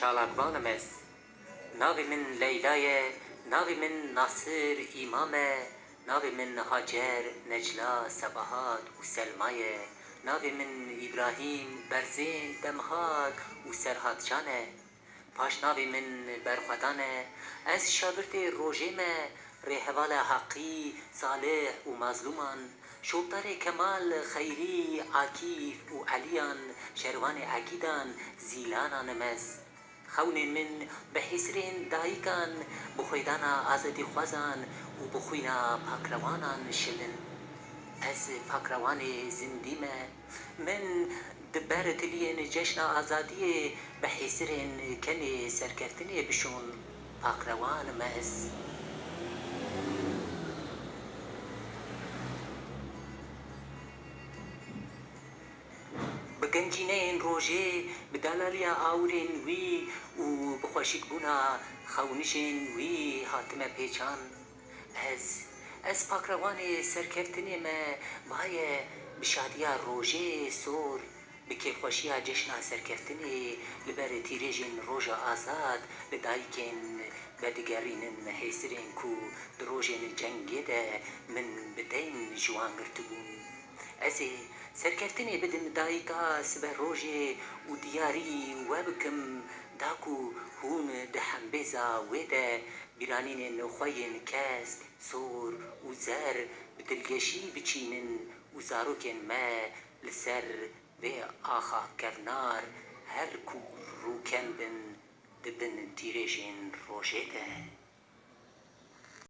çalakvanım ez. Navê min Leyla ye, navê min Nasir îmam e, navê min Hacer, Necla, Sebahat û Selma ye, navê min İbrahîm, Berzên, Demhat û Serhadcan e. Paş navê min Berxwedan e, ez şagirdê rojê me, rêhevala Heqî, Salih û mazlûman, şopdarê Kemal, Xeyrî, Akîf û Eliyan, şervanê Ekîdan, zîlananim ez. Xewnên min bi hêsirên dayîkan, bi xwedana azadîxwazan û bi xwîna pakrewanan şilin. Ez pakrewanê zindî me, min di ber tiliyên ceşna azadiyê bi hêsirên kenê serkeftinê bişon, pakrewanim ez. Bi gencîneyên rojê, bi delaliya awirên wî û bi xweşikbûna xewnişên wî hatime pêçan. Ez pakrewanê serkeftinê me baye bi şadiya rojê sor, bi kêfxweşiya ceşna serkeftinê li ber tîrêjên roja azad li dayîkên vedigerînin hêsirên ku di rojên cengê de min bi deyn ji wan girtibûn. Ez ê serkeftinê bidim dayîka siber rojê û diyarî we bikim da ku hûn di hembêza wê de bîranînên xwe yên kesk, sor û zer bi dilgeşî biçînin û zarokên me li ser vê axa kevnar her ku rûken bin dibin tîrêjên rojê de.